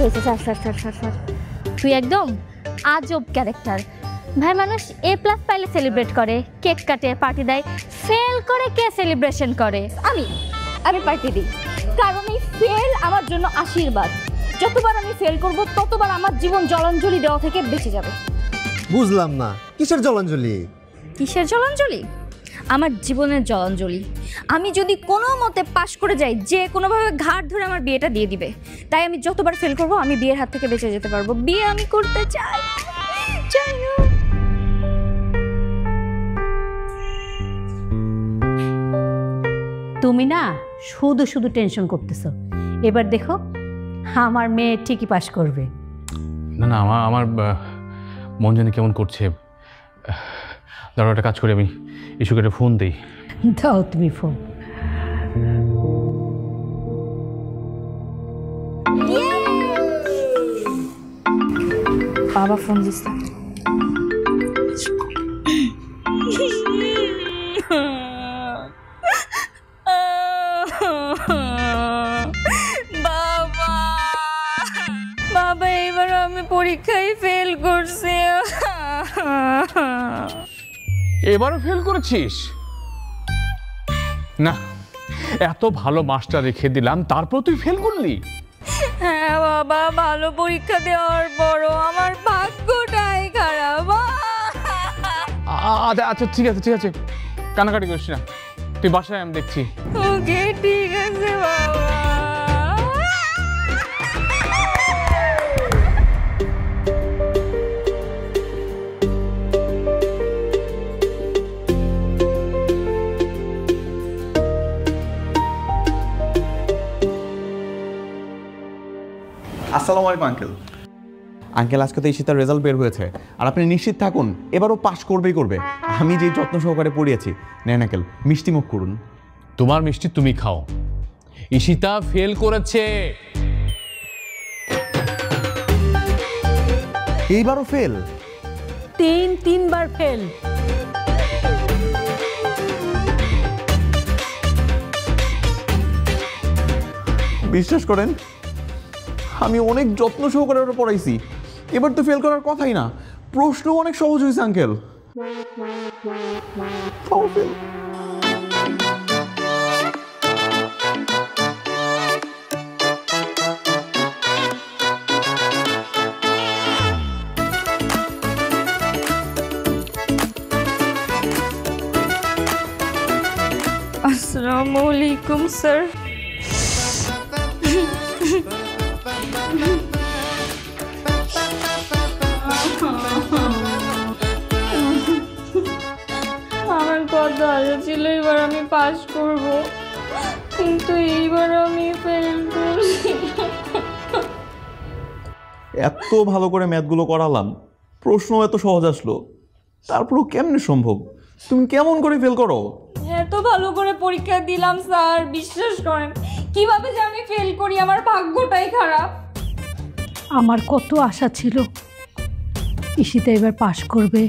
হয়েছে sir sir sir sir sir তুই একদম আজব ক্যারেক্টার ভাই। মানুষ A+ পাইলে সেলিব্রেট করে, কেক কাটে, পার্টি দেয়। ফেল করে কে সেলিব্রেশন করে? আমি পার্টি দিই, কারণ এই ফেল আমার জন্য আশীর্বাদ। যতবার আমি ফেল করব ততবার আমার জীবন জলাঞ্জলি দেওয়া থেকে বেঁচে যাবে। বুঝলাম না, কিসের জলাঞ্জলি? কিসের জলাঞ্জলি? আমার জীবনের জলাঞ্জলি। আমি যদি কোনো মতে পাশ করে যাই, যে কোনোভাবে ঘাট ধরে আমার বিয়েটা দিয়ে দিবে। তাই আমি যতবার ফেল করব আমি বিয়ের হাত থেকে বেঁচে যেতে পারবো। বিয়ে আমি করতে চাই। তুমি না শুধু শুধু টেনশন করতেছো। এবার দেখো আমার মেয়ে ঠিকই পাশ করবে। না না, আমার মন জানি কেমন করছে। দাঁড়াও, একটা কাজ করি, আমি ইস্যুকে একটা ফোন দিই। দাও তুমি ফোন। বাবা ফোন দিচ্ছে। বাবা এবার আমি পরীক্ষায় ফেল করছি। এবারও ফেল করেছিস? না, এত ভালো মাস্টার রেখে দিলাম, তারপর তুই ফেল করলি? হ্যাঁ বাবা, ভালো পরীক্ষা দেওয়ার পরও আমার ভাগ্যটাই খারাপ। আচ্ছা ঠিক আছে ঠিক আছে, কানাকাটি করিস না, তুই বাসায় আমি দেখছি। ওকে ঠিক আছে বাবা। আসসালামু আলাইকুম আঙ্কেল। আঙ্কেল, আজকে তো ঈশিতার রেজাল্ট বের হয়েছে, আর আপনি নিশ্চিত থাকুন এবারও পাশ করবেই করবে। আমি যে যত্ন সহকারে পড়িয়েছি। নেন আঙ্কেল, মিষ্টি মুখ করুন। তোমার মিষ্টি তুমি খাও। ঈশিতা ফেল করেছে। এইবারও ফেল? তিনবার ফেল। বিশ্বাস করেন, আমি অনেক যত্ন সহকারে ওটা পড়াইছি। এবার তো ফেল করার কথাই না। প্রশ্ন অনেক সহজ হয়েছে আঙ্কেল। আসসালামু আলাইকুম স্যার। আমার কথা আশা ছিল এবার আমি পাস করব, কিন্তু এইবার আমি ফেল করছি। এত ভালো করে ম্যাথগুলো করালাম, প্রশ্ন এত সহজ আসলো, তারপরও কেমনে সম্ভব? তুমি কেমন করে ফেল করো? এত ভালো করে পরীক্ষা দিলাম স্যার, বিশ্বাস করেন। কিভাবে যে আমি ফেল করি, আমার ভাগ্যটাই খারাপ। আমার কত আশা ছিল ঈশিতা এবার পাশ করবে,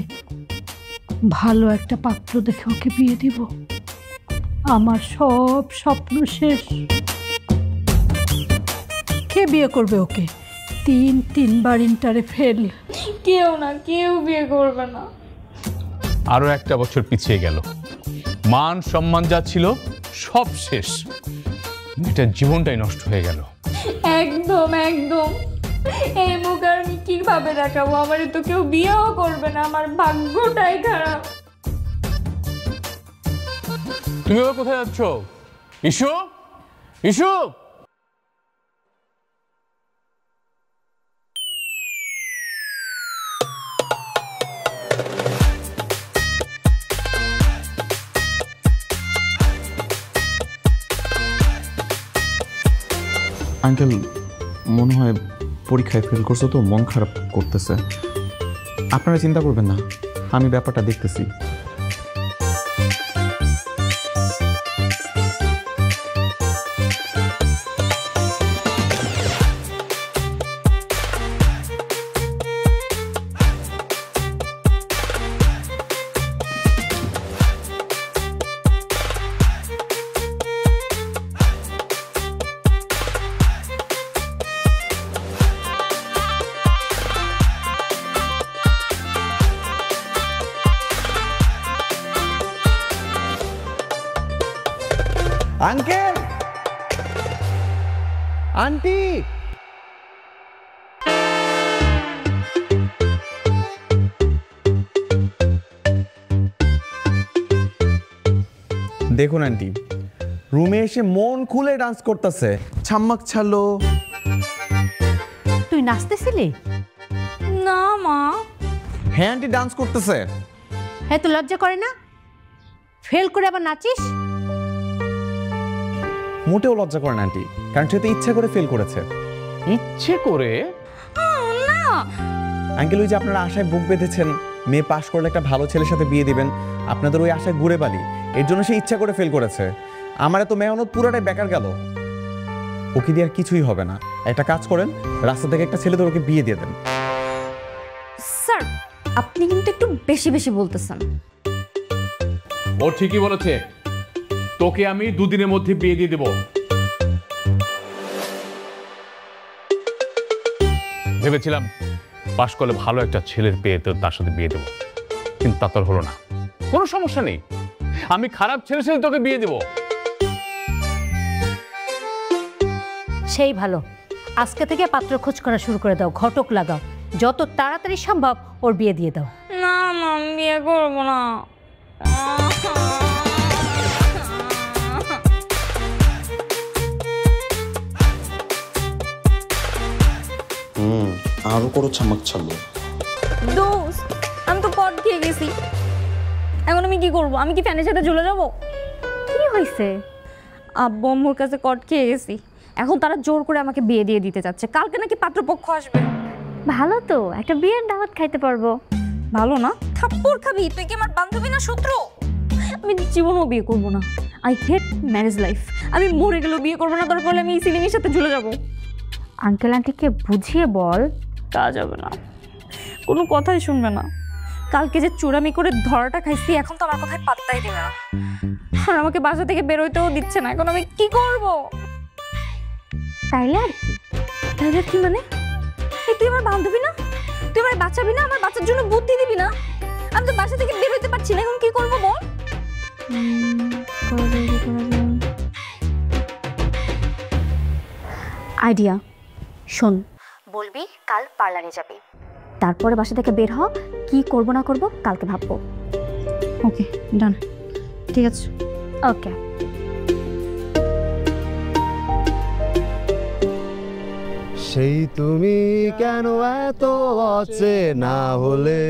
ভালো একটা পাত্র দেখে ওকে বিয়ে দিব। আমার সব স্বপ্ন শেষ। কে বিয়ে করবে ওকে? তিনবার ইন্টারে ফেল। কেউ বিয়ে করবে না। আরো একটা বছর পিছিয়ে গেল, মান সম্মান যা ছিল সব শেষ। মেয়েটার জীবনটাই নষ্ট হয়ে গেল। একদম এই মুখ আর আমি কিভাবে দেখাবো? আমার তো কেউ বিয়েও করবে না, আমার ভাগ্যটাই খারাপ। তুমি আবার কোথায় যাচ্ছ? ইস্যু ইস্যু, আঙ্কেল, মনে হয় পরীক্ষায় ফেল করছো তো মন খারাপ করতেছে। আপনারা চিন্তা করবেন না, আমি ব্যাপারটা দেখতেছি। আঙ্কেল, আন্টি, দেখুন আন্টি, রুমে এসে মন খুলে ডান্স করতেছে, ছাম্মাক ছালো। তুই নাচতেছিলি? না মা। হ্যাঁ আন্টি, ডান্স করতেছে। হ্যাঁ, তো লজ্জা করে না? ফেল করে আবার নাচিস? মোটেও লজ্জা করে না আন্টি, কারণ সে তো ইচ্ছা করে ফেল করেছে। ইচ্ছে করে? না আঙ্কেল, ওই যে আপনারা আশায় বুক বেঁধেছেন মেয়ে পাশ করলে একটা ভালো ছেলের সাথে বিয়ে দিবেন, আপনাদের ওই আশায় ঘুরে বালি, এর জন্য সে ইচ্ছা করে ফেল করেছে। আমার এত মেহনত পুরোটাই বেকার গেল। ওকে দিয়ে আর কিছুই হবে না। একটা কাজ করেন, রাস্তা থেকে একটা ছেলে ধরে ওকে বিয়ে দিয়ে দেন। স্যার, আপনি কিন্তু একটু বেশি বেশি বলতেছেন। ও ঠিকই বলেছে, তোকে আমি 2 দিনের মধ্যে বিয়ে দিয়ে দেব। ভেবেছিলাম পাশ করলে ভালো একটা ছেলের পেয়ে তো তার সাথে বিয়ে দেব, কিন্তু তা তো হলো না। কোনো সমস্যা নেই, আমি খারাপ ছেলের সাথে তোকে বিয়ে দেব। সেই ভালো। আজকে থেকে পাত্র খোঁজ করা শুরু করে দাও, ঘটক লাগাও, যত তাড়াতাড়ি সম্ভব ওর বিয়ে দিয়ে দাও। না মা, বিয়ে করবো না। আরো করো ছামাক ছালো। দোস্ত, আমি তো কট খেয়ে গেছি, এখন আমি কি করবো? আমি কি ফ্যানের সাথে ঝুলে যাবো? কি হয়েছে? আব্বু আম্মুর কাছে কট খেয়ে গেছি, এখন তারা জোর করে আমাকে বিয়ে দিয়ে দিতে চাচ্ছে। কালকে নাকি পাত্রপক্ষ আসবে। ভালো তো, একটা বিয়ের দাওয়াত খাইতে পারবো। ভালো না? থাপ্পড় খাবি? তুই কি আমার বান্ধবী না শত্রু? আমি জীবনও বিয়ে করবো না। I hate marriage life. আমি মরে গেলেও বিয়ে করবো না, দরকার হলে আমি এই সিলিংয়ের সাথে ঝুলে যাবো। আঙ্কেল আন্টিকে বুঝিয়ে বল। তা যাবে না, কোনো কথাই শুনবে না। কালকে যে চুরামি করে ধরাটা খাইছি, এখন তো আমার কথায় পাত্তাই দেবে না, আর আমাকে বাসা থেকে বেরোইতেও দিচ্ছে না। এখন আমি কি করব? তাইলে আর কি? তাইলে কি মানে? তুই আমার বান্ধবী না? তুই আমার বাঁচাবি না? আমার বাচ্চার জন্য বুদ্ধি দিবি না? আমি তো বাসা থেকে বেরোতে পারছি না, এখন কি করবো বল? আইডিয়া শোন, বলবি কাল পার্লারে যাবি, তারপরে বাসা থেকে বের হ। কি করব না করব কালকে ভাববো। ওকে, ডান, ঠিক আছে। ওকে। সেই তুমি কেন এত অচেনা হলে,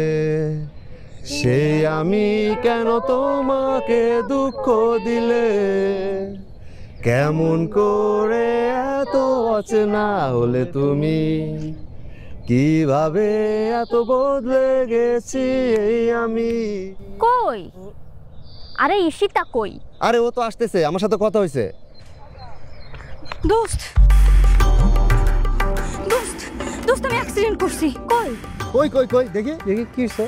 সেই আমি কেন তোমাকে দুঃখ দিলে, কেমন করে এত অচেনা হলে তুমি, কিভাবে এত বদলে গেছি এই আমি। কই? আরে ঈশিতা কই? আরে ও তো আসতেছে, আমার সাথে কথা হয়েছে। দোস্ত, দোস্ত, দোস্ত, আমি অ্যাক্সিডেন্ট করছি। কই? কই কই কই দেখি দেখি কি হইছে।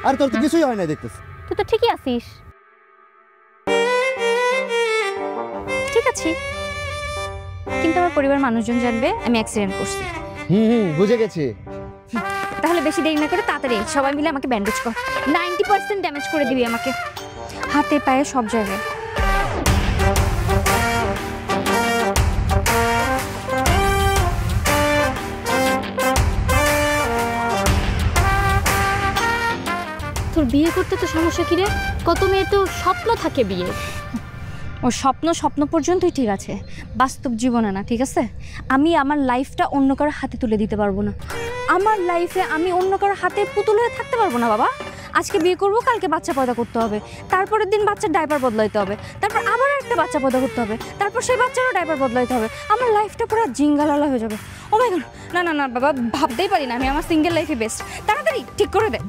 আর তোর তো কিছুই হয় না দেখতেছি। তুই তো ঠিকই আছিস। ঠিক আছে, কিন্তু আমার পরিবার মানুষজন জানবে আমি অ্যাক্সিডেন্ট করছি। বুঝে গেছি। তাহলে বেশি দেরি না করে তাড়াতাড়ি সবাই মিলে আমাকে ব্যান্ডেজ কর। 90% ড্যামেজ করে দিবি আমাকে, হাতে পায়ে সব জায়গায়। তোর বিয়ে করতে তো সমস্যা কি রে? কত মেয়ের তো স্বপ্ন থাকে বিয়ে। ও স্বপ্ন স্বপ্ন পর্যন্তই ঠিক আছে, বাস্তব জীবনে না, ঠিক আছে? আমি আমার লাইফটা অন্য কারোর হাতে তুলে দিতে পারবো না। আমার লাইফে আমি অন্য কারোর হাতে পুতুল হয়ে থাকতে পারবো না বাবা। আজকে বিয়ে করবো, কালকে বাচ্চা পয়দা করতে হবে, তারপরের দিন বাচ্চার ডাইপার বদলাইতে হবে, তারপর আবার একটা বাচ্চা পয়দা করতে হবে, তারপর সেই বাচ্চারও ডাইপার বদলাইতে হবে। আমার লাইফটা পুরো জিঙ্গালালা হয়ে যাবে। ও মাই গড, না না না বাবা, ভাবতেই পারি না আমি আমার সিঙ্গেল লাইফে বেস্ট। তাড়াতাড়ি ঠিক করে দে।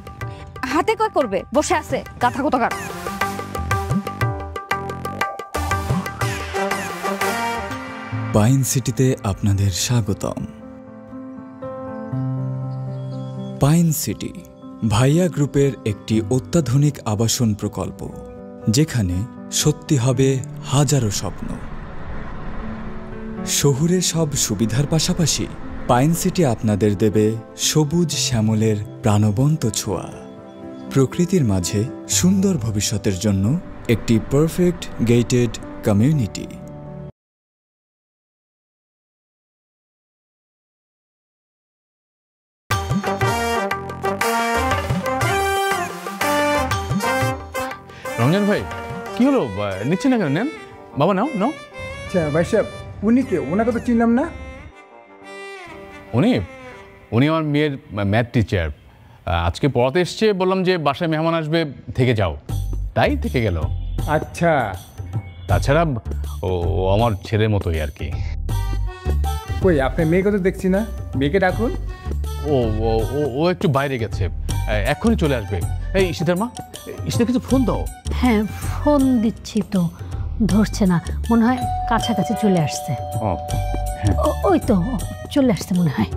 হাতে কয় করবে, বসে আছে গাথা কোথাকার। পাইন সিটিতে আপনাদের স্বাগতম। পাইন সিটি ভাইয়া গ্রুপের একটি অত্যাধুনিক আবাসন প্রকল্প, যেখানে সত্যি হবে হাজারো স্বপ্ন। শহুরে সব সুবিধার পাশাপাশি পাইন সিটি আপনাদের দেবে সবুজ শ্যামলের প্রাণবন্ত ছোঁয়া। প্রকৃতির মাঝে সুন্দর ভবিষ্যতের জন্য একটি পারফেক্ট গেটেড কমিউনিটি। রমজান ভাই কি হলো, নিচ্ছে না কেন? নেন বাবা, নাও নাও। আচ্ছা ভাই সাহেব, উনি কে? ওনাকে তো চিনলাম না। উনি উনি আমার মেয়ের ম্যাথ টিচার। আজকে পড়াতে এসছে, বললাম যে বাসায় মেহমান আসবে, থেকে যাও, তাই থেকে গেল। আচ্ছা, তাছাড়া ও ও আমার ছেলের মতোই আর কি। কই আপনার মেয়েকে তো দেখছি না, মেয়েকে ডাকুন। ও ও ও- ও একটু বাইরে গেছে, এক্ষুনি চলে আসবে। এই ঈশিতার মা, ঈশিতার কিছু ফোন দাও। হ্যাঁ, ফোন দিচ্ছি তো, ধরছে না, মনে হয় কাছাকাছি চলে আসছে। ও ওই তো চলে আসছে মনে হয়।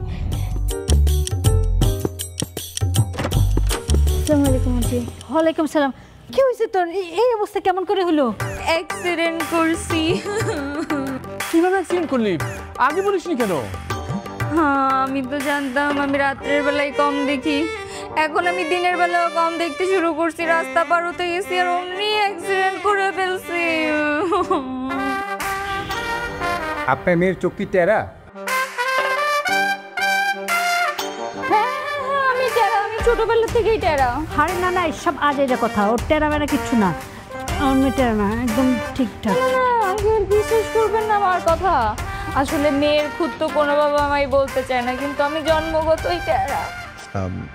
আসসালামু আলাইকুম আন্টি। ওয়ালাইকুম সালাম। কি হয়েছে তোর? এই অবস্থা কেমন করে হলো? অ্যাক্সিডেন্ট করছি। কিভাবে অ্যাক্সিডেন্ট করলি? আগে বলিসনি কেন? হ্যাঁ, আমি তো জানতাম আমি রাত্রের বেলায় কম দেখি, এখন আমি দিনের বেলাও কম দেখতে শুরু করছি। রাস্তা পার হতে গেছি আর অমনি অ্যাক্সিডেন্ট করে ফেলছি। আপনার মেয়ের চোখ কি টেরা? হ্যাঁ, আমি টেরা, আমি ছোটবেলা থেকেই টেরা। আরে না না, এসব আজের কথা, ওর টেরা মেরা কিচ্ছু না, আমার মেয়ে টেরা না, একদম ঠিকঠাক। আঙ্কেল বিশ্বাস করবেন না আমার কথা, আসলে মেয়ের খুদ তো কোনো বাবা মাই বলতে চায় না, কিন্তু আমি জন্মগতই টেরা।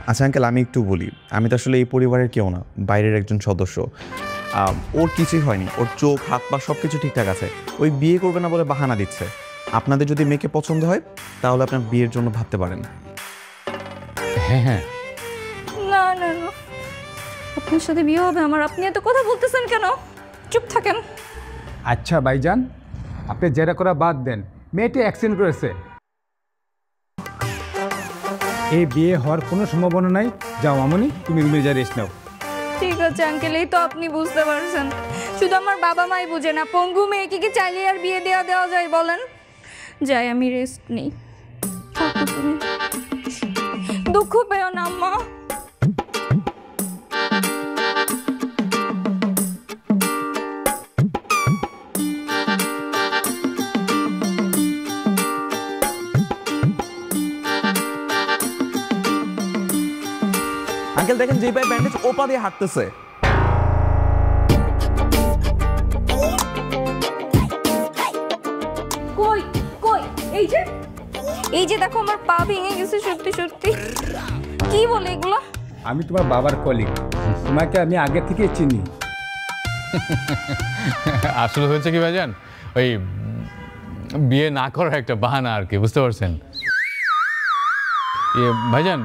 আচ্ছা আঙ্কেল, আমি একটু বলি, আমি তো আসলে এই পরিবারের কেউ না, বাইরের একজন সদস্য। ওর কিছুই হয়নি, ওর চোখ হাত পা সব কিছু ঠিকঠাক আছে। ওই বিয়ে করবে না বলে বাহানা দিচ্ছে। আপনাদের যদি মেয়েকে পছন্দ হয় তাহলে আপনার বিয়ের জন্য ভাবতে পারেন। হ্যাঁ হ্যাঁ, না না না, আপনার সাথে বিয়ে হবে আমার? আপনি এত কথা বলতেছেন কেন? চুপ থাকেন। আচ্ছা ভাইজান, আপনি জেরা করা বাদ দেন, মেয়েটি অ্যাক্সিডেন্ট করেছে, এই বিয়ে হওয়ার কোনো সম্ভাবনা নাই। যাও মামনি, তুমি রুমে যা রেস্ট নাও। ঠিক আছে আঙ্কেল, এই তো আপনি বুঝতে পারছেন, শুধু আমার বাবা মাই বুঝে না। পঙ্গু মেয়েকে কি চাইলে আর বিয়ে দেওয়া যায় বলেন? যাই, আমি রেস্ট নেই। থাকো তুমি, দুঃখ পেও না আম্মা। আঙ্কেল দেখেন, যে পায়ে ব্যান্ডেজ ও পা দিয়ে হাঁটতেছে। কই কই, এই যে দেখো, আমার পা ভেঙে গেছে সত্যি সত্যি। কি বলে এগুলো? আমি তোমার বাবার কলিগ, তোমাকে আমি আগে থেকে চিনি। আসলে হয়েছে কি ভাইজান, ওই বিয়ে না করার একটা বাহানা আর কি, বুঝতে পারছেন? ভাইজান,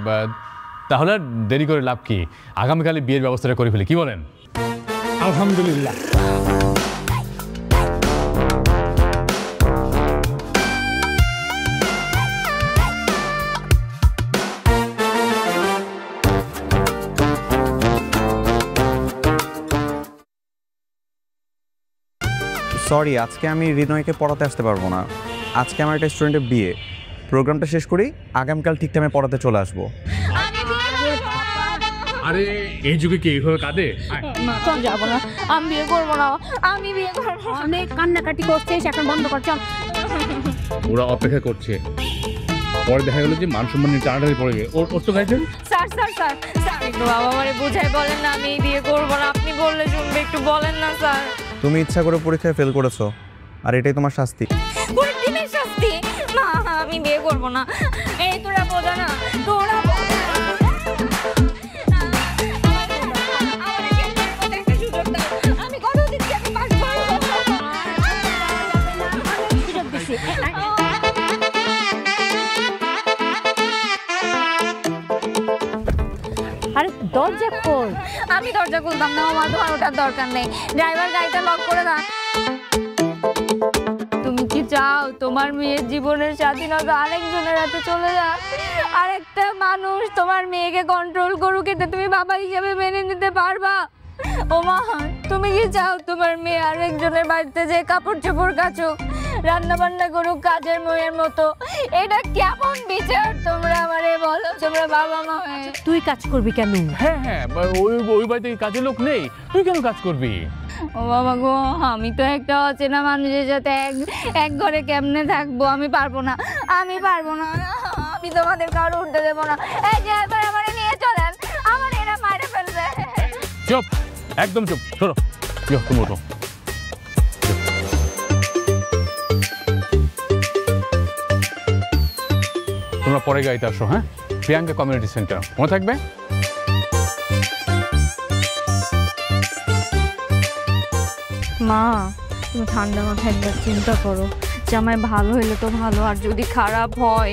তাহলে আর দেরি করে লাভ কি, আগামীকালে বিয়ের ব্যবস্থাটা করে ফেলি, কি বলেন? আলহামদুলিল্লাহ। সরি, আজকে আমি হৃদয়কে পড়াতে আসতে পারবো না। আজকে আমার একটা স্টুডেন্টের বিয়ে, প্রোগ্রামটা শেষ করি, আগামীকাল ঠিক টাইমে পড়াতে চলে আসবো। আরে এই যুগে কি এইভাবে কাঁদে? চল, যাবো না, আমি বিয়ে করবো না, আমি বিয়ে করবো না। অনেক কান্নাকাটি করছিস, এখন বন্ধ কর, চল। ওরা অপেক্ষা করছে, পরে দেখা গেল যে মান সম্মান টানাটানি পড়ে গেছে। ওর তো গাইছেন স্যার স্যার স্যার স্যার, একটু বাবা আমারে বুঝাই বলেন না, আমি এই বিয়ে করবো না। আপনি বললে শুনবে, একটু বলেন না স্যার। তুমি ইচ্ছা করে পরীক্ষায় ফেল করেছো, আর এটাই তোমার শাস্তি। পুরো দিনের শাস্তি? না, আমি বিয়ে করবো না। এই তোরা বোঝা না, তোরা বোঝা না। আমাদের কেন্দ্রের মধ্যে একটা সুযোগ দাও, আমি কথা দিচ্ছি আমি পাস করবো। সুযোগ দিছি। আরে দরজা খোল। আমি দরজা খুলতাম না, আমার তোমার ওটার দরকার নেই। ড্রাইভার গাড়িটা লক করে দাও। তুমি কি চাও তোমার মেয়ের জীবনের স্বাধীনতা আরেকজনের হাতে চলে যাক? আরেকটা মানুষ তোমার মেয়েকে কন্ট্রোল করুক, এটা তুমি বাবা হিসেবে মেনে নিতে পারবা? ও মা, তুমি কি চাও তোমার মেয়ে আরেকজনের বাড়িতে যে কাপড় চোপড় কাচুক? রান্না বান্না করুক কাজের মেয়ের মতো। এটা কেমন বিচার তোমরা আমারে বলো, তোমরা বাবা মা হয়ে? তুই কাজ করবি কেন? হ্যাঁ হ্যাঁ, ওই বাড়িতে কাজের লোক নেই, তুই কেন কাজ করবি? ও বাবা গো, আমি তো একটা অচেনা মানুষের সাথে এক ঘরে কেমনে থাকবো? আমি পারবো না, আমি পারবো না, আমি তোমাদের কারো উঠতে দেবো না। এই যে এবার আমার নিয়ে চলেন, আমার এরা মারে ফেলবে। চুপ, একদম চুপ, শোনো তুমি ওঠো। তোমরা পরে গাড়িতে আসো, হ্যাঁ? প্রিয়াঙ্কা কমিউনিটি সেন্টার মনে থাকবে। মা, তুমি ঠান্ডা মাথায় একবার চিন্তা করো, জামাই ভালো হইলে তো ভালো, আর যদি খারাপ হয়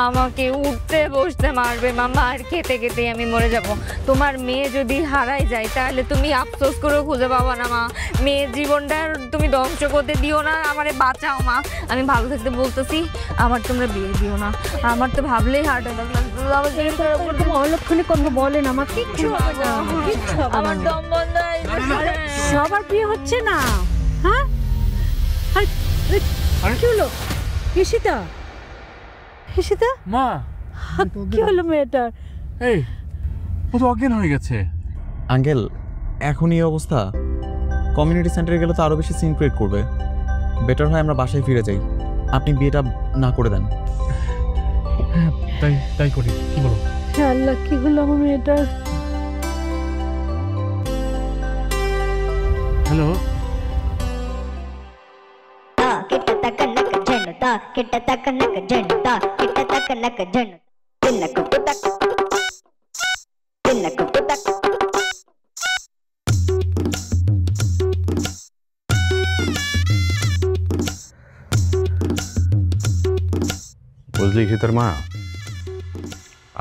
আমাকে উঠতে বসতে মারবে মামা, আর খেতে খেতেই আমি মরে যাব। তোমার মেয়ে যদি হারাই যায় তাহলে তুমি আফসোস করেও খুঁজে পাবা না মা। মেয়ের জীবনটা তুমি ধ্বংস করতে দিও না, আমারে বাঁচাও মা। আমি ভালো থাকতে বলতেছি, আমার তোমরা বিয়ে দিও না। আমার তো ভাবলেই হার্ট অ্যাটাক লাগছে। অলক্ষণে কথা বলেন, আমার কিচ্ছু হবে না, আমার দম বন্ধ হয়ে যাচ্ছে। সবার বিয়ে হচ্ছে না, হ্যাঁ? কি হলো ঈশিতা? ঈশিতা মা, কি হলো মেয়েটার? এই ও তো অজ্ঞান হয়ে গেছে। আঙ্কেল, এখন এই অবস্থা, কমিউনিটি সেন্টারে গেলে তো আরো বেশি সিন ক্রিয়েট করবে। বেটার হয় আমরা বাসায় ফিরে যাই, আপনি বিয়েটা না করে দেন। হ্যাঁ, তাই করি, কি বলো? আল্লাহ, কি হলো আমার মেয়েটার? হ্যালো, বুঝলি সীতার মা,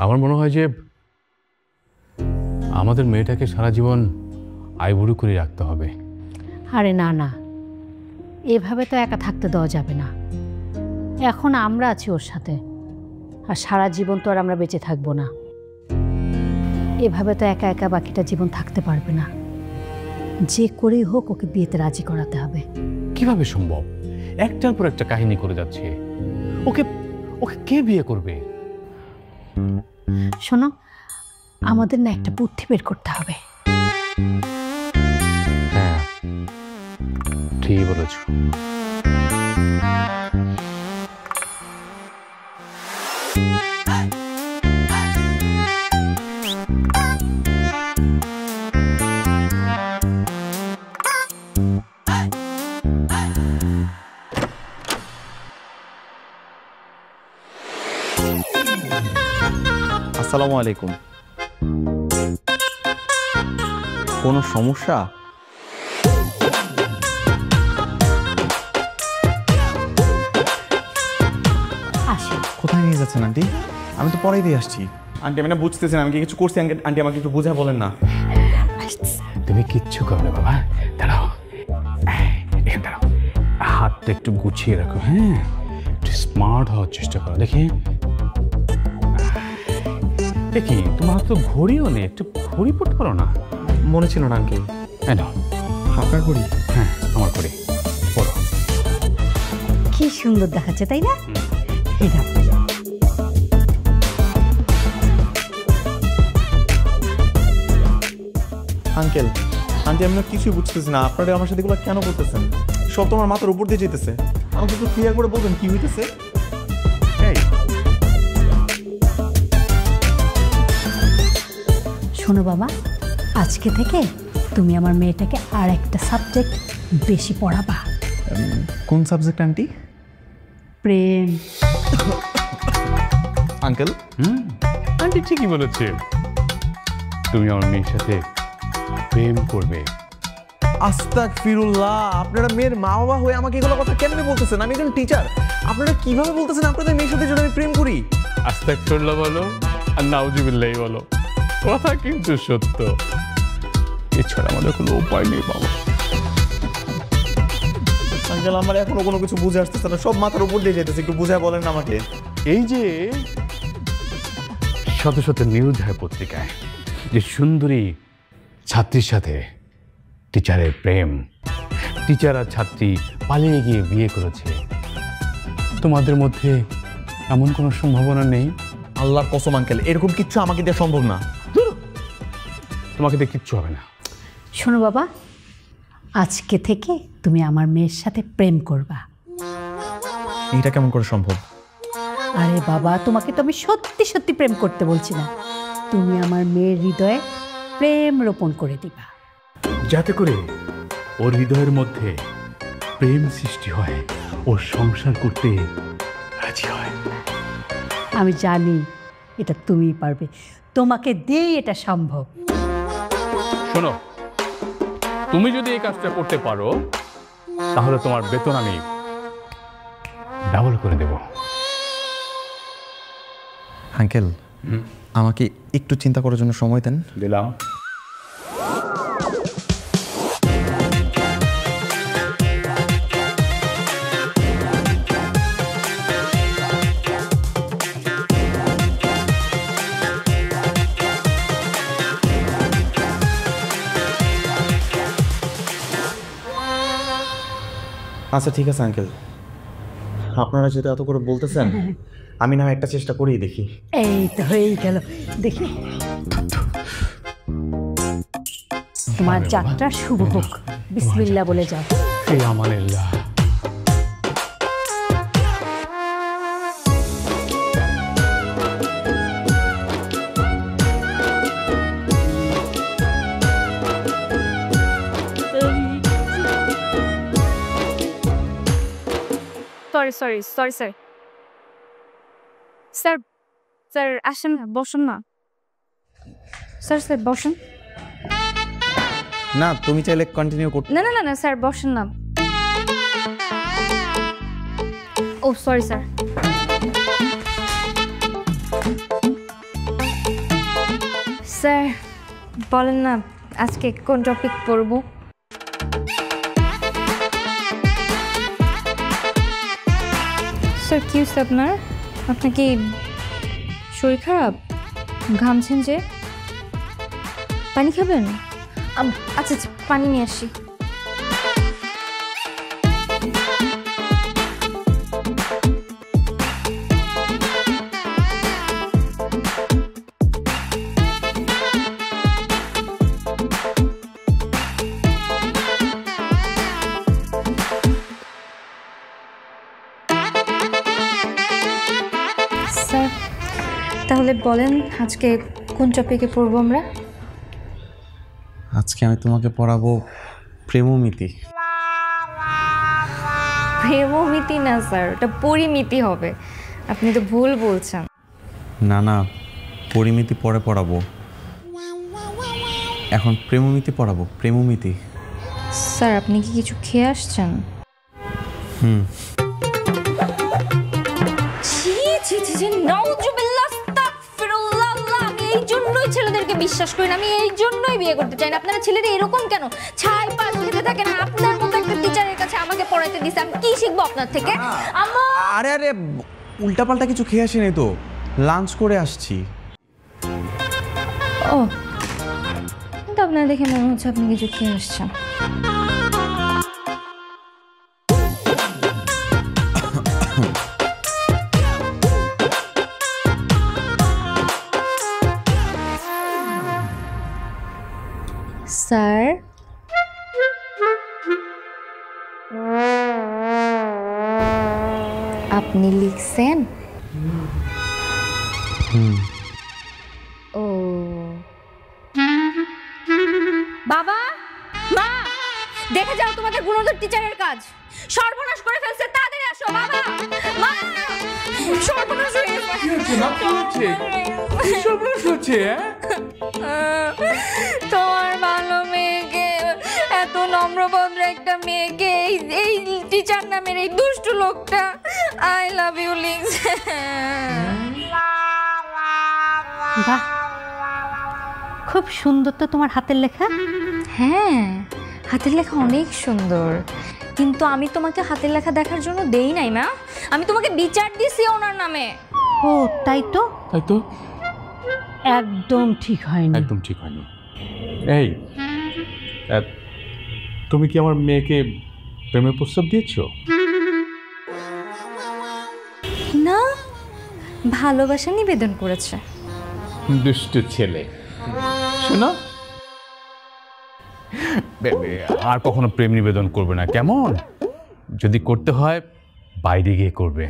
আমার মনে হয় যে আমাদের মেয়েটাকে সারা জীবন আইবুড়ো করে রাখতে হবে। আরে না না, এভাবে তো একা থাকতে দেওয়া যাবে না। এখন আমরা আছি ওর সাথে, আর সারা জীবন তো আর আমরা বেঁচে থাকবো না। এভাবে তো একা একা বাকিটা জীবন থাকতে পারবে না। যে করেই হোক ওকে বিয়েতে রাজি করাতে হবে। কিভাবে সম্ভব? একটার পর একটা কাহিনী করে যাচ্ছে। ওকে ওকে কে বিয়ে করবে? শোনো, আমাদের না একটা বুদ্ধি বের করতে হবে। হ্যাঁ, ঠিকই বলেছ। আসসালামু আলাইকুম। কোনো সমস্যা? আসে। কোথায় নিয়ে যাচ্ছেন আন্টি? আমি তো পরেই দিয়ে আসছি। আন্টি, আমি না বুঝতেছি না আমি কি কিছু করছি। আন্টি, আমাকে একটু বুঝা বলেন না। তুমি কিচ্ছু করো না বাবা, দাঁড়াও, এখানে দাঁড়াও, হাতটা একটু গুছিয়ে রাখো। হ্যাঁ, একটু স্মার্ট হওয়ার চেষ্টা করো। দেখি দেখি, তোমার তো ঘড়িও নেই, একটু ঘড়ি পড়তে পারো না? মনে ছিল না আঙ্কেল। হ্যাঁ, নাও। আপনার ঘড়ি? হ্যাঁ, আমার ঘড়ি। পড়ো। কি সুন্দর দেখাচ্ছে, তাই না? এটা আঙ্কেল, আন্টি, আমি না কিছুই বুঝতেছি না। আপনারা আমার সাথে এগুলো কেন করতেছেন? সব তোমার মাথার উপর দিয়ে যেতেছে। আমাকে একটু ক্লিয়ার করে বলবেন কি হইতেছে? এই শোনো বাবা, আজকে থেকে তুমি আমার মেয়েটাকে আর একটা সাবজেক্ট বেশি পড়াবা। কোন সাবজেক্ট আন্টি? প্রেম। আঙ্কেল, আন্টি ঠিকই বলেছে, তুমি আমার মেয়ের সাথে প্রেম করবে। আস্তাগফিরুল্লাহ, আপনারা মেয়ের মা বাবা হয়ে আমাকে এগুলো কথা কেমনে বলতেছেন? আমি একজন টিচার, আপনারা কিভাবে বলতেছেন আপনাদের মেয়ের সাথে যেন আমি প্রেম করি? আস্তাগফিরুল্লাহ বলো আর নাউজুবিল্লাহ বলো, কথা কিন্তু সত্য। এছাড়া আমাদের কোনো উপায় নেই বাবা। আঙ্কেল, আমার এখনো কোনো কিছু বুঝে আসতেছে না, সব মাথার উপর দিয়ে যেতেছে। একটু বুঝায় বলেন না আমাকে। এই যে শত শত নিউজ হয় পত্রিকায় যে সুন্দরী ছাত্রীর সাথে টিচারের প্রেম, টিচার আর ছাত্রী পালিয়ে গিয়ে বিয়ে করেছে, তোমাদের মধ্যে এমন কোনো সম্ভাবনা নেই? আল্লাহর কসম আঙ্কেল, এরকম কিচ্ছু আমাকে দিয়ে সম্ভব না। তোমাকে দিয়ে কিচ্ছু হবে না। শোনো বাবা, আজকে থেকে তুমি আমার মেয়ের সাথে প্রেম করবা। এটা কেমন করে সম্ভব? আরে বাবা, তোমাকে তো আমি সত্যি সত্যি প্রেম করতে বলছি না, তুমি আমার মেয়ের হৃদয়ে প্রেম রোপণ করে দিবা, যাতে করে ওর হৃদয়ের মধ্যে প্রেম সৃষ্টি হয়, ও সংসার করতে রাজি হয়। আমি জানি এটা তুমিই পারবে, তোমাকে দিয়েই এটা সম্ভব। শোনো, তুমি যদি এই কাজটা করতে পারো তাহলে তোমার বেতন আমি ডাবল করে দেব। আঙ্কেল, আমাকে একটু চিন্তা করার জন্য সময় দেন। দিলাম। আচ্ছা ঠিক আছে আঙ্কেল, আপনারা যেটা এত করে বলতেছেন, আমি না একটা চেষ্টা করেই দেখি। এই তো হয়েই গেল, দেখি তোমার যাত্রা শুভ হোক, বিসমিল্লাহ বলে যাও। ফি আমানিল্লাহ। Sorry sir. স্যার আসেন না, বসুন না। স্যার বসুন। না, তুমি চাইলে কন্টিনিউ করতে। না স্যার বসুন না। ও সরি স্যার। স্যার বলেন না, আজকে কোন টপিক পড়ব? স্যার কি হচ্ছে আপনার? আপনার কি শরীর খারাপ? ঘামছেন যে? পানি খাবেন? আচ্ছা পানি নিয়ে আসি। স্যার তাহলে বলেন আজকে কোন টপিকে পড়বো আমরা? আজকে আমি তোমাকে পড়াবো প্রেমমিতি। প্রেমমিতি না স্যার, ওটা পরিমিতি হবে। আপনি তো ভুল বলছেন। না, পরিমিতি পরে পড়াবো, এখন প্রেমমিতি পড়াবো। প্রেমমিতি। স্যার আপনি কি কিছু খেয়ে আসছেন? আমি এই জন্যই ছেলেদেরকে বিশ্বাস করি না, আমি এই জন্যই বিয়ে করতে চাই না। আপনারা ছেলেরা এরকম কেন? ছাই পাশ খেতে থাকেন। আপনার মতো একটা টিচারের কাছে আমাকে পড়াইতে দিছে, আমি কি শিখবো আপনার থেকে? আরে উল্টাপাল্টা কিছু খেয়ে আসিনি তো, লাঞ্চ করে আসছি। ও কিন্তু আপনার দেখে মনে হচ্ছে আপনি কিছু খেয়ে আসছেন। স্যার আপনি লিখছেন? ও বাবা মা, দেখে যাও তোমাদের গুণধর টিচারের কাজ। সর্বনাশ করে ফেলছে, তাড়াতাড়ি আসো। বাবা মা, সর্বনাশ হয়ে গেছে। তোমার ভালো মেয়েকে, এত নম্রভদ্র একটা মেয়েকে এই টিচার নামের এই দুষ্টু লোকটা আই লাভ ইউ লিখছে। বাহ, খুব সুন্দর তো তোমার হাতের লেখা। হ্যাঁ হাতের লেখা অনেক সুন্দর, কিন্তু আমি তোমাকে হাতের লেখা দেখার জন্য দেই নাই মা, আমি তোমাকে বিচার দিছি ওনার নামে। ও তাই তো তাই তো, একদম ঠিক হয়নি। একদম ঠিক হয়নি। এই তুমি কি আমার মেয়েকে প্রেমের প্রস্তাব দিয়েছো? ভালোবাসা নিবেদন করেছে। দুষ্ট ছেলে। শোনো, আর কখনো প্রেম নিবেদন করবে না, কেমন? যদি করতে হয় বাইরে গিয়ে করবে।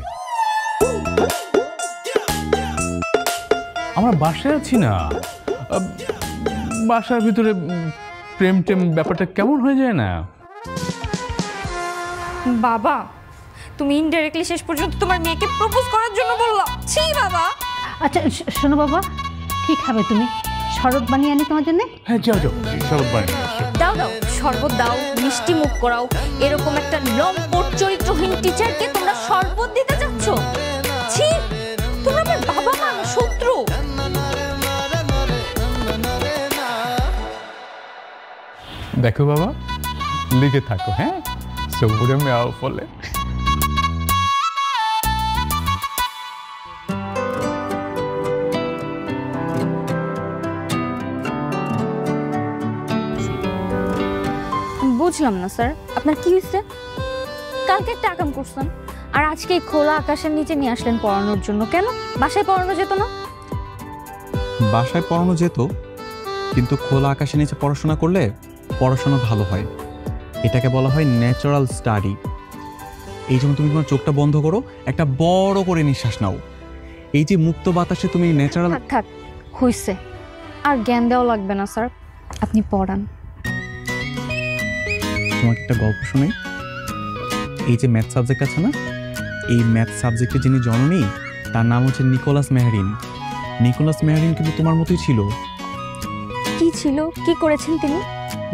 আমরা বাসায় আছি না, বাসার ভিতরে প্রেম টেম ব্যাপারটা কেমন হয়ে যায় না? বাবা, তুমি ইনডাইরেক্টলি শেষ পর্যন্ত তোমার মেয়েকে প্রপোজ করার জন্য বললা। ছি বাবা। আচ্ছা শোনো বাবা, কি খাবে তুমি? শরবত বানিয়ে আনি তোমার জন্য? হ্যাঁ, যাও যাও, শরবত বানিয়ে নিয়ে আসো। দাও দাও, শরবত দাও, মিষ্টি মুখ করাও। এরকম একটা লম্পট চরিত্রহীন টিচারকে তোমরা শরবত দিতে যাচ্ছ? ছি, তোমরা আমার বাবা মা না শত্রু। দেখো বাবা, লিখে থাকো, হ্যাঁ, সবুরে মেয়াও ফলে। বুঝলাম না স্যার, আপনার কি হয়েছে? কালকে একটা আকাম করছেন, আর আজকে খোলা আকাশের নিচে নিয়ে আসলেন পড়ানোর জন্য। কেন? বাসায় পড়ানো যেত না? বাসায় পড়ানো যেত, কিন্তু খোলা আকাশের নিচে পড়াশোনা করলে পড়াশোনা ভালো হয়। এটাকে বলা হয় ন্যাচারাল স্টাডি। এই জন্য তুমি তোমার চোখটা বন্ধ করো, একটা বড় করে নিঃশ্বাস নাও। এই যে মুক্ত বাতাসে তুমি ন্যাচারাল। থাক থাক, হইছে, আর জ্ঞান দেওয়া লাগবে না স্যার, আপনি পড়ান। তোমাকে একটা গল্প শুনি। এই যে ম্যাথ সাবজেক্ট আছে না, এই ম্যাথ সাবজেক্টে যিনি জননী, তার নাম হচ্ছে নিকোলাস মেহরিন। নিকোলাস মেহরিন কিন্তু তোমার মতোই ছিল। কি ছিল? কি করেছেন তিনি?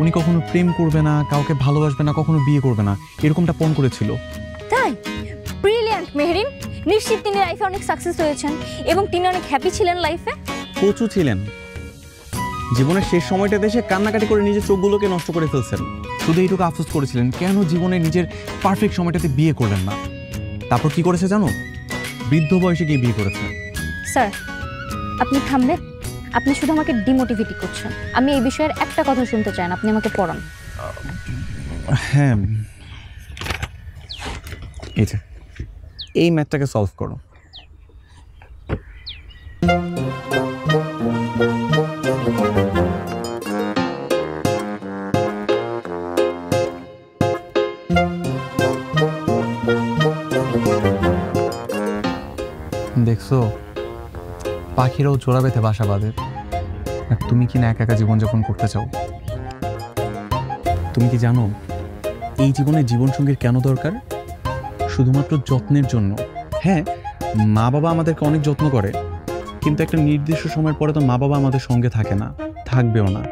উনি কখনো প্রেম করবে না, কাউকে ভালোবাসবে না, কখনো বিয়ে করবে না, এরকমটা পণ করেছিল। তাই? ব্রিলিয়ান্ট মেহরিন। নিশ্চিত তিনি লাইফে অনেক সাকসেস হয়েছেন এবং তিনি অনেক হ্যাপি ছিলেন লাইফে। প্রচুর ছিলেন। জীবনের শেষ সময়টা দেশে কান্নাকাটি করে নিজের চোখগুলোকে নষ্ট করে ফেলছেন। শুধু এইটুকু আফসোস করেছিলেন, কেন জীবনে নিজের পারফেক্ট সময়টাতে বিয়ে করলেন না। তারপর কি করেছে জানো? বৃদ্ধ বয়সে গিয়ে বিয়ে করেছে। স্যার, আপনি থামবেন? আপনি শুধু আমাকে ডিমোটিভেট করছেন। আমি এই বিষয়ের একটা কথা শুনতে চাই না, আপনি আমাকে পড়ান। হ্যাঁ, এই যে এই ম্যাথটাকে সলভ করো। দেখছো, পাখিরাও জোড়া বেঁধে বাসা বাঁধে, আর তুমি কি না একা একা জীবনযাপন করতে চাও? তুমি কি জানো এই জীবনে জীবনসঙ্গীর কেন দরকার? শুধুমাত্র যত্নের জন্য। হ্যাঁ, মা বাবা আমাদেরকে অনেক যত্ন করে, কিন্তু একটা নির্দিষ্ট সময়ের পরে তো মা বাবা আমাদের সঙ্গে থাকে না, থাকবেও না।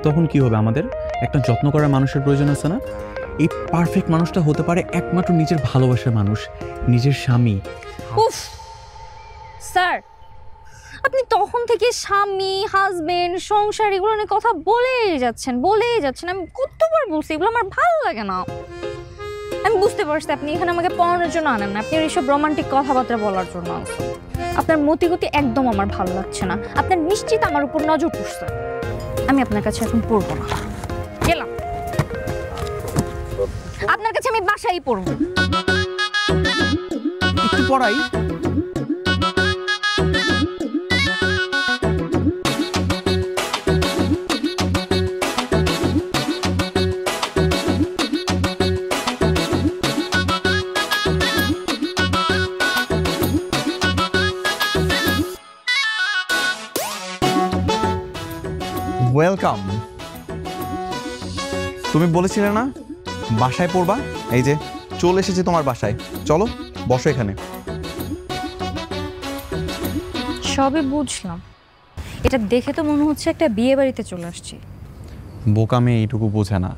তখন কি হবে? আমাদের একটা যত্ন করার মানুষের প্রয়োজন আছে না? এই পারফেক্ট মানুষটা হতে পারে একমাত্র নিজের ভালোবাসার মানুষ, নিজের স্বামী। উফ স্যার, আপনি তখন থেকে স্বামী, হাজবেন্ড, সংসার এগুলো নিয়ে কথা বলেই যাচ্ছেন। আমি কতবার বলছি এগুলো আমার ভালো লাগে না। আমি বুঝতে পারছি আপনি এখানে আমাকে পড়ানোর জন্য আনেন না, আপনি এইসব রোমান্টিক কথাবার্তা বলার জন্য আনছেন। আপনার মতিগতি একদম আমার ভালো লাগছে না। আপনার নিশ্চিত আমার উপর নজর পড়ছে। আমি আপনার কাছে এখন পড়বো না, গেলাম। আপনার কাছে আমি বাসায় পড়বো। একটু পড়াই। ওয়েলকাম। তুমি বলেছিলে না বাসায় পড়বা? এই যে চলে এসেছি তোমার বাসায়, চলো বসো এখানে। সবে বুঝলাম, এটা দেখে তো মনে হচ্ছে একটা বিয়ে বাড়িতে চলে আসছি। বোকা মেয়ে এইটুকু বোঝে না।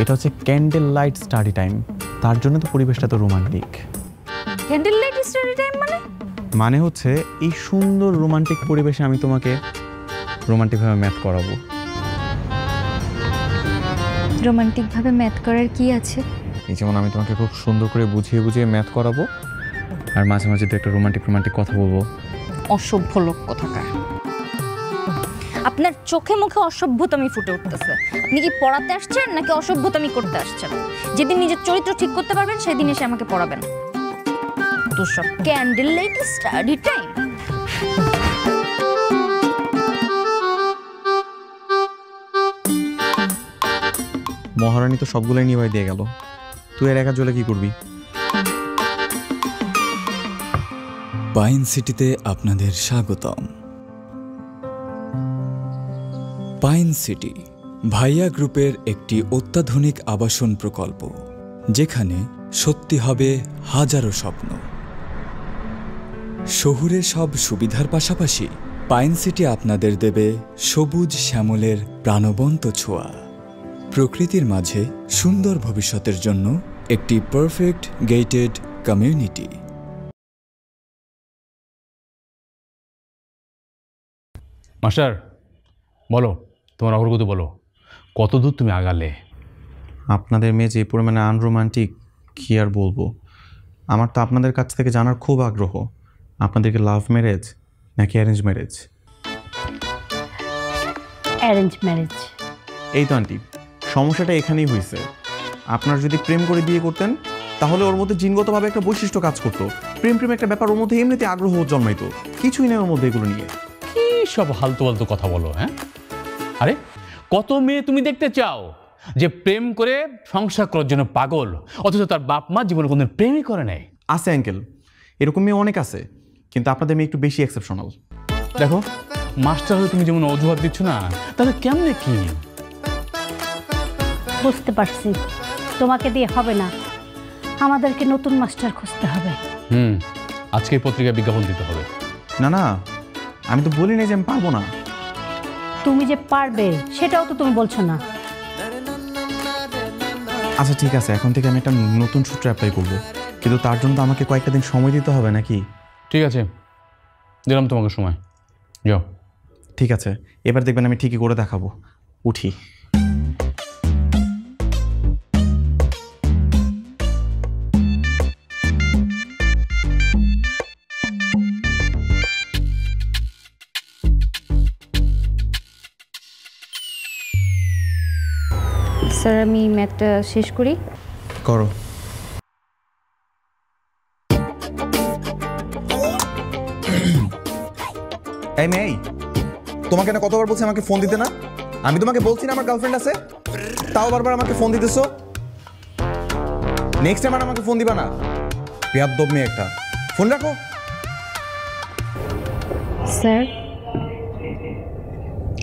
এটা হচ্ছে ক্যান্ডেল লাইট স্টাডি টাইম, তার জন্য তো পরিবেশটা তো romantic. Candle light study time মানে হচ্ছে এই সুন্দর রোমান্টিক পরিবেশে আমি তোমাকে রোমান্টিকভাবে ম্যাথ করাবো। রোমান্টিকভাবে ম্যাথ করার কি আছে? এই যেমন আমি তোমাকে খুব সুন্দর করে বুঝিয়ে বুঝিয়ে ম্যাথ করাবো, আর মাঝে মাঝে তো একটা রোমান্টিক কথা বলবো। অসভ্য লোক কোথাকার। আপনার চোখে মুখে অসভ্যতামি ফুটে উঠতেছে। আপনি কি পড়াতে আসছেন নাকি অসভ্যতামি করতে আসছেন? যেদিন নিজের চরিত্র ঠিক করতে পারবেন সেদিন এসে আমাকে পড়াবেন। যত সব ক্যান্ডেল লাইট স্টাডি টাইম। মহারানী তো সবগুলোই নিভাই দিয়ে গেল, তুই এর একা জ্বলে কি করবি? পাইন সিটিতে আপনাদের স্বাগতম। পাইন সিটি ভাইয়া গ্রুপের একটি অত্যাধুনিক আবাসন প্রকল্প, যেখানে সত্যি হবে হাজারো স্বপ্ন। শহুরে সব সুবিধার পাশাপাশি পাইন সিটি আপনাদের দেবে সবুজ শ্যামলের প্রাণবন্ত ছোঁয়া, প্রকৃতির মাঝে সুন্দর ভবিষ্যতের জন্য একটি পারফেক্ট গেটেড কমিউনিটি। মাস্টার বলো, তোমার অগ্রগতি বলো, কত দূর তুমি আগালে? আপনাদের মেয়ে যে পরিমাণে আনরোমান্টিক কি আর বলবো। আমার তো আপনাদের কাছ থেকে জানার খুব আগ্রহ, আপনাদেরকে লাভ ম্যারেজ নাকি অ্যারেঞ্জ ম্যারেজ? Arrange marriage. এই তো আন্টি, সমস্যাটা এখানেই হয়েছে। আপনার যদি প্রেম করে বিয়ে করতেন তাহলে ওর মধ্যে জিনগতভাবে একটা বৈশিষ্ট্য কাজ করতো, প্রেম একটা ব্যাপার, ওর মধ্যে এমনিতে আগ্রহ জন্মাইতো। কিছুই নেই ওর মধ্যে এগুলো নিয়ে। কি সব হালতু ফালতু কথা বলো? হ্যাঁ, আরে কত মেয়ে তুমি দেখতে চাও যে প্রেম করে সংসার করার জন্য পাগল, অথচ তার বাপ মা জীবনে কোনোদিন প্রেমই করে নাই। আছে আঙ্কেল, এরকম মেয়ে অনেক আছে, কিন্তু আপনাদের মেয়ে একটু বেশি এক্সেপশনাল। দেখো মাস্টার হয়ে তুমি যেমন অজুহাত দিচ্ছ না, তাহলে কেমনে কি? বুঝতে পারছি, তোমাকে দিয়ে হবে না, আমাদেরকে নতুন মাস্টার খুঁজতে হবে। আজকে পত্রিকায় বিজ্ঞাপন দিতে হবে। না না, আমি তো বলি না যে আমি পারবো না। তুমি যে পারবে সেটাও তো তুমি বলছো না। আচ্ছা ঠিক আছে, এখন থেকে আমি একটা নতুন সূত্রে অ্যাপ্লাই করবো, কিন্তু তার জন্য তো আমাকে কয়েকটা দিন সময় দিতে হবে নাকি? ঠিক আছে, দিলাম তোমাকে সময়, যাও। ঠিক আছে, এবার দেখবেন আমি ঠিকই করে দেখাবো। উঠি। স্যার আমি ম্যাথটা শেষ করি। করো। এই মেয়ে, তোমাকে না কতবার বলছি আমাকে ফোন দিতে না? আমি তোমাকে বলছি না আমার গার্লফ্রেন্ড আছে, তাও বারবার আমাকে ফোন দিতেছো। নেক্সট টাইম আর আমাকে ফোন দিবা না, বেয়াদব মেয়ে একটা। ফোন রাখো। স্যার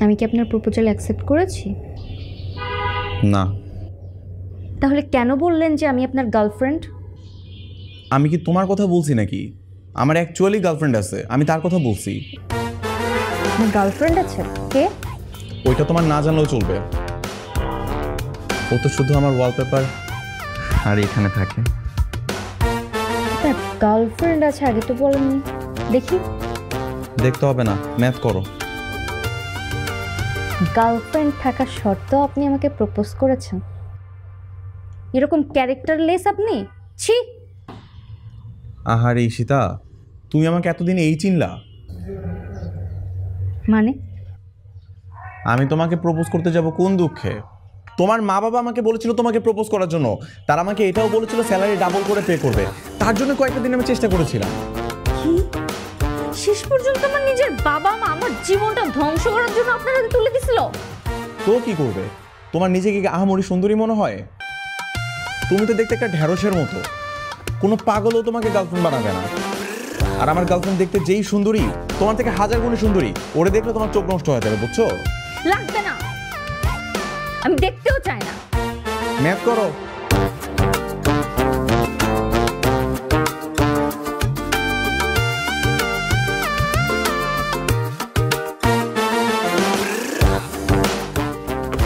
আমি কি আপনার প্রপোজাল অ্যাকসেপ্ট করেছি? না। তাহলে কেন বললেন যে আমি আপনার গার্লফ্রেন্ড? আমি কি তোমার কথা বলছি নাকি? আমার অ্যাকচুয়ালি গার্লফ্রেন্ড আছে, আমি তার কথা বলছি। আমার গার্লফ্রেন্ড আছে? কে? ওইটা তোমার না জানলেও চলবে, ও তো শুধু আমার ওয়ালপেপার আর এখানে থাকে। আপনার গার্লফ্রেন্ড আছে আগে তো বলেননি। দেখি। দেখতে হবে না, ম্যাথ করো। গার্লফ্রেন্ড থাকা সত্ত্বেও আপনি আমাকে প্রপোজ করেছেন? এরকম ক্যারেক্টারলেস আপনি। ছি। আহারে ঈশিতা, তুমি আমাকে এতদিন এই চিনলা? মানে? আমি তোমাকে প্রপোজ করতে যাব কোন দুঃখে? তোমার মা বাবা আমাকে বলেছিল তোমাকে প্রপোজ করার জন্য, তারা আমাকে এটাও বলেছিল স্যালারি ডাবল করে পে করবে। তার জন্য কয়েকটা দিন আমি চেষ্টা করেছিলাম। কি? শেষ পর্যন্ত আমার নিজের বাবা মা আমার জীবনটা ধ্বংস করার জন্য আপনার হাতে তুলে দিছিল? তো কি করবে? তোমার নিজেকে কি আহামরি সুন্দরী মনে হয়? তুমি তো দেখতে একটা ঢ্যাঁড়সের মতো, কোনো পাগলও তোমাকে গার্লফ্রেন্ড বানাবে না। আর আমার গার্লফ্রেন্ড দেখতে যেই সুন্দরী, তোমার থেকে হাজার গুণে সুন্দরী, ওরে দেখলে তোমার চোখ নষ্ট হয়ে যাবে, বুঝছো? লাগবে না, আমি দেখতেও চাই না। ম্যাথ করো।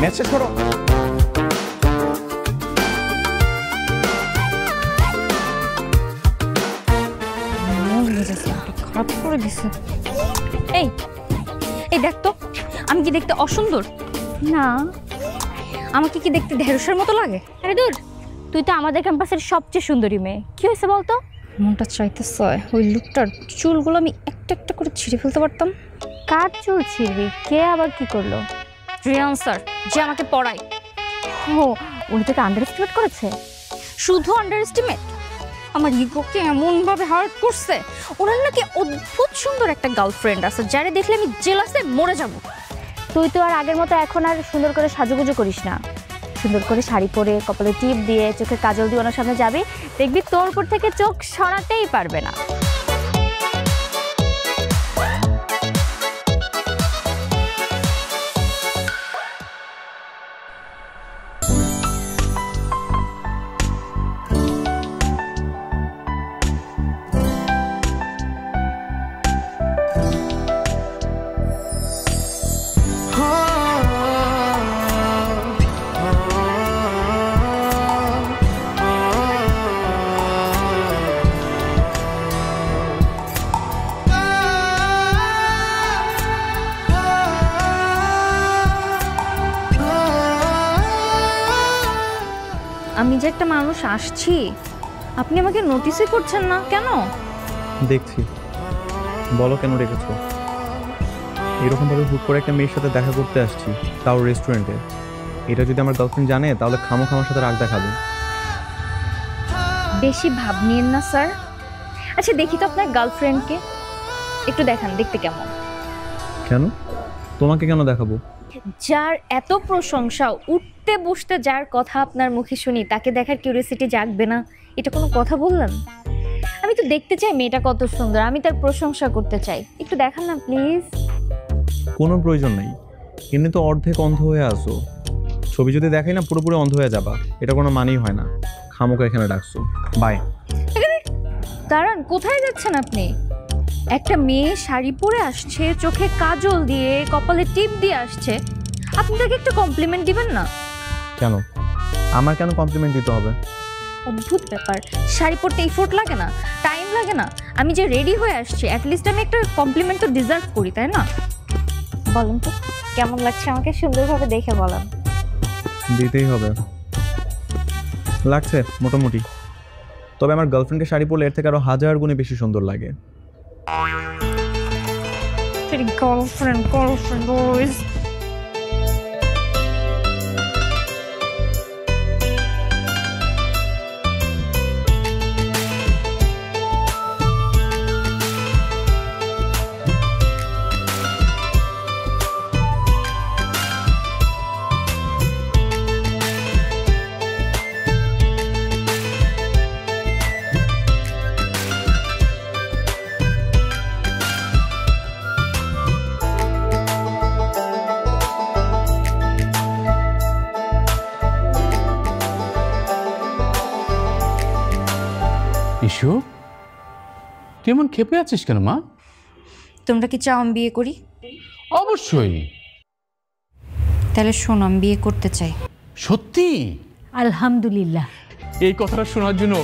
ম্যাথ শেষ করো। খারাপ করে দিছে। এই এই দেখ তো, আমি কি দেখতে অসুন্দর? না। আমাকে কি দেখতে ঢেঁড়সের মতো লাগে? আরে দূর, তুই তো আমাদের ক্যাম্পাসের সবচেয়ে সুন্দরী মেয়ে। কি হয়েছে বলতো? মনটা চাইতেছে ওই লুকটার চুলগুলো আমি একটা একটা করে ছিঁড়ে ফেলতে পারতাম। কার চুল ছিঁড়বি? কে আবার কি করলো? রিয়ান স্যার, যে আমাকে পড়ায়। ও, উনি তোকে আন্ডার এস্টিমেট করেছে? শুধু আন্ডার এস্টিমেট? আমার ইগোকে এমনভাবে হার্ট করছে। ওনার নাকি অদ্ভুত সুন্দর একটা গার্লফ্রেন্ড আছে, যারে দেখলে আমি জেলাসে মরে যাব। তুই তো আর আগের মতো এখন আর সুন্দর করে সাজুগুজু করিস না। সুন্দর করে শাড়ি পরে, কপালে টিপ দিয়ে, চোখে কাজল দিয়ে ওনার সামনে যাবি, দেখবি তোর উপর থেকে চোখ সরাতেই পারবে না। আমি যে একটা মানুষ আসছি, আপনি আমাকে নোটিসই করছেন না কেন? দেখছি, বলো কেন রেখেছো? এরকমভাবে হুট করে একটা মেয়ের সাথে দেখা করতে আসছি, তাও রেস্টুরেন্টে। এটা যদি আমার গার্লফ্রেন্ড জানে তাহলে খামোখা আমার সাথে রাগ দেখাবে। বেশি ভাব নিয়েন না স্যার। আচ্ছা দেখি তো আপনার গার্লফ্রেন্ডকে, একটু দেখান দেখতে কেমন। কেন? তোমাকে কেন দেখাবো? যার এত প্রশংসা, উঠতে বসতে যার কথা আপনার মুখে শুনি, তাকে দেখার কিউরিওসিটি জাগবে না? এটা কোনো কথা বললাম? আমি তো দেখতে চাই মেয়েটা কত সুন্দর, আমি তার প্রশংসা করতে চাই। একটু দেখান না প্লিজ। কোনো প্রয়োজন নেই, এমনি তো অর্ধেক অন্ধ হয়ে আসো। ছবি যদি দেখাই না পুরোপুরি অন্ধ হয়ে যাবা, এটা কোনো মানেই হয় না। খামোকা এখানে ডাকছো, বাই। দাঁড়ান, কোথায় যাচ্ছেন আপনি? একটা মেয়ে শাড়ি পরে আসছে, চোখে কাজল দিয়ে, কপালে টিপ দিয়ে আসছে, আপনি তাকে একটা কমপ্লিমেন্ট দিবেন না? কেন? আমার কেন কমপ্লিমেন্ট দিতে হবে? অদ্ভুত ব্যাপার, শাড়ি পরতে এফোর্ট লাগে না, টাইম লাগে না? আমি যে রেডি হয়ে আসছি, অ্যাটলিস্ট আমি একটা কমপ্লিমেন্ট তো ডিজার্ভ করি, তাই না? বলেন তো কেমন লাগছে আমাকে, সুন্দরভাবে দেখে বলেন। দিতেই হবে, লাগছে মোটামুটি। তবে আমার গার্লফ্রেন্ডকে শাড়ি পরলে এর থেকে আরো 1000 গুণে বেশি সুন্দর লাগে। Girlfriend girlfriend boys. ইস্যু, তুই এমন ক্ষেপে আছিস কেন মা? তোমরা কি চাও আমি বিয়ে করি? অবশ্যই। তাহলে শোনো, আমি বিয়ে করতে চাই। সত্যি? আলহামদুলিল্লাহ। এই কথাটা শোনার জন্য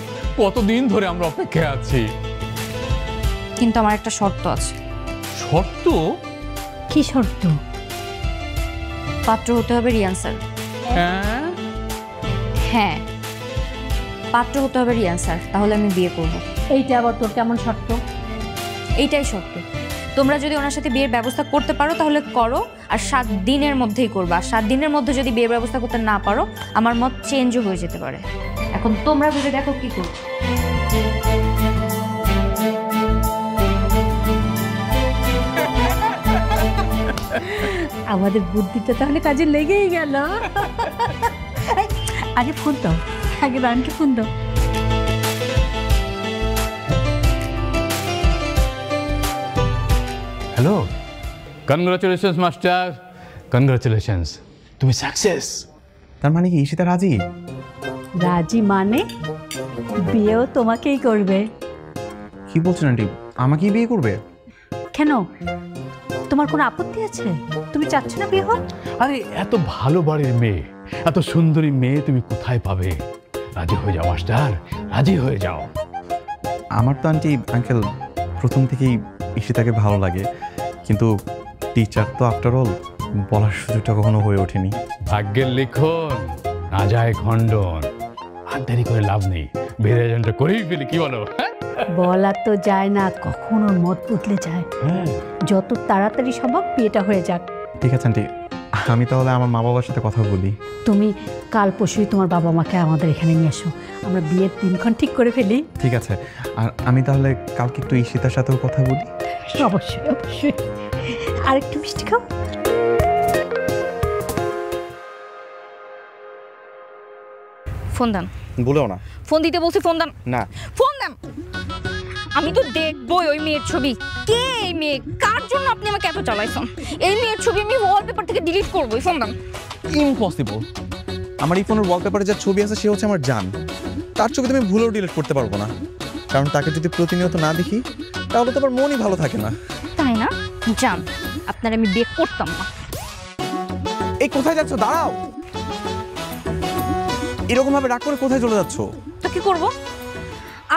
কতদিন ধরে আমরা অপেক্ষায় আছি। কিন্তু আমার একটা শর্ত আছে। শর্ত? কি শর্ত? পাত্র হতে হবে রিয়ান স্যার। হ্যাঁ হ্যাঁ, পাত্র হতে হবে রিয়ান স্যার, তাহলে আমি বিয়ে করব। এইটা আবার তোর কেমন শর্ত? এইটাই শর্ত। তোমরা যদি ওনার সাথে বিয়ের ব্যবস্থা করতে পারো তাহলে করো, আর 7 দিনের মধ্যেই করবা। আর 7 দিনের মধ্যে যদি বিয়ের ব্যবস্থা করতে না পারো, আমার মত চেঞ্জও হয়ে যেতে পারে। এখন তোমরা ভেবে দেখো কি করছো। আমাদের বুদ্ধিটা তাহলে কাজে লেগেই গেল। আগে ফোন দাও, আগে রানকে ফোন দাও। হ্যালো, কনগ্রাচুলেশনস মাস্টার, কনগ্রাচুলেশনস, তুমি সাকসেস। তার মানে কি ঈশিতা রাজি? রাজি মানে বিয়েও তোমাকেই করবে। কি বলছেন আন্টি, আমাকেই বিয়ে করবে? কেন, তোমার কোনো আপত্তি আছে? তুমি চাচ্ছ না বিয়ে হোক? আরে এত ভালো বাড়ির মেয়ে, এত সুন্দরী মেয়ে তুমি কোথায় পাবে? রাজি হয়ে যাও মাস্টার, রাজি হয়ে যাও। আমার তো আন্টি আঙ্কেল প্রথম থেকেই ঈশিতাকে ভালো লাগে, কিন্তু টিচার তো আফটার অল, বলার সুযোগটা কখনো হয়ে ওঠেনি। ভাগ্যের লিখন না যায় খণ্ডন, আর দেরি করে লাভ নেই, বিয়ের আয়োজনটা করেই ফেলি, কি বলো? বলা তো যায় না, কখনো মত বদলে যায়। যত তাড়াতাড়ি সম্ভব বিয়েটা হয়ে যাক। ঠিক আছে আন্টি, আমি তাহলে আমার মা বাবার সাথে কথা বলি। তুমি কাল পরশুই তোমার বাবা মাকে আমাদের এখানে নিয়ে এসো, আমরা বিয়ের দিনক্ষণ ঠিক করে ফেলি। ঠিক আছে, আর আমি তাহলে কালকে একটু ঈশিতার সাথেও কথা বলি। অবশ্যই অবশ্যই। আর একটু মিষ্টি খাও। ফোন দেন। বলেও না। ফোন দিতে বলছি, ফোন দেন। না। ফোন দেন। আমি তো দেখবই ওই মেয়ের ছবি। কে এই মেয়ে? কার জন্য আপনি আমাকে এত চালাইছেন? এই মেয়ের ছবি আমি ওয়ালপেপার থেকে ডিলিট করবই। ফোন দেন। ইম্পসিবল। আমার এই ফোনের ওয়ালপেপারে যা ছবি আছে সে হচ্ছে আমার জান। তার ছবি তুমি ভুলেও ডিলিট করতে পারবো না, কারণ তাকে যদি প্রতিনিয়ত না দেখি তাহলে তো আমার মনই ভালো থাকে না। তাই না? জান, আপনার আমি বিয়ে করতাম না। এই কোথায় যাচ্ছ? দাঁড়াও। এরকম ভাবে রাগ করে কোথায় চলে যাচ্ছ? তো কি করব?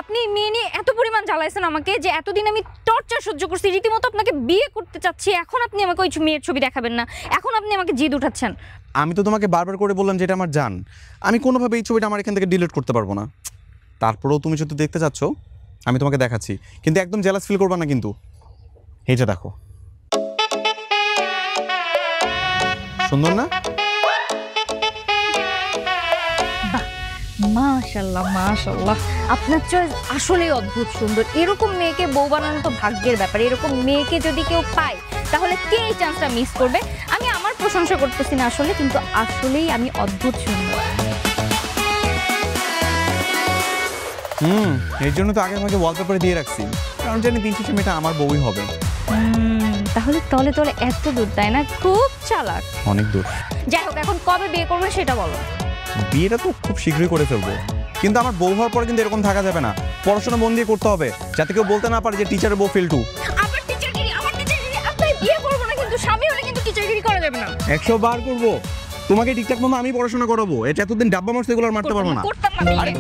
আপনি মেয়ে নিয়ে এত পরিমাণ জ্বালাইছেন আমাকে যে এতদিন আমি টর্চার সহ্য করছি, রীতিমতো আপনাকে বিয়ে করতে চাচ্ছি, এখন আপনি আমাকে ওই মেয়ের ছবি দেখাবেন না, এখন আপনি আমাকে জিদ উঠাচ্ছেন। আমি তো তোমাকে বারবার করে বললাম যে এটা আমার জান, আমি কোনোভাবে এই ছবিটা আমার এখান থেকে ডিলিট করতে পারবো না। তারপরেও তুমি যদি দেখতে চাচ্ছ আমি তোমাকে দেখাচ্ছি, কিন্তু একদম জেলাস ফিল করবা না কিন্তু। এই যে দেখো, সুন্দর না? মাশাআল্লাহ মাশাআল্লাহ, আপনার চয়েস আসলেই অদ্ভুত সুন্দর। এরকম মেয়েকে বউ বানানো তো ভাগ্যের ব্যাপার। এরকম মেয়েকে যদি কেউ পায় তাহলে কে এই চান্সটা মিস করবে? আমি আমার প্রশংসা করতেছি না আসলে, কিন্তু আসলেই আমি অদ্ভুত সুন্দর। এর জন্য তো আগে আমাকে ওয়ালপেপারে দিয়ে রাখছি, কারণ জানি দিন শেষে মেয়েটা আমার বউই হবে। তাহলে তলে তলে এত দূর, তাই না? খুব চালাক। অনেক দূর। যাই হোক, এখন কবে বিয়ে করবেন সেটা বলো। বিয়েটা তো খুব শীঘ্রই করে ফেলবো, কিন্তু আমার বউ হওয়ার পরে কিন্তু এরকম থাকা যাবে না। পড়াশোনা মন দিয়ে করতে হবে, যাতে কেউ বলতে না পারে যে টিচারের বউ ফেলটু। আবার টিচারগিরি, আবার টিচারগিরি। আপনার বিয়ে করবো না, কিন্তু স্বামী হলে কিন্তু টিচারগিরি করা যাবে না। 100 বার করবো। তোমাকে ঠিকঠাক মতো আমি পড়াশোনা করাবো, এটা এতদিন ডাব্বা মারছে এগুলো আর মারতে পারবো না। করতাম না বিয়ে।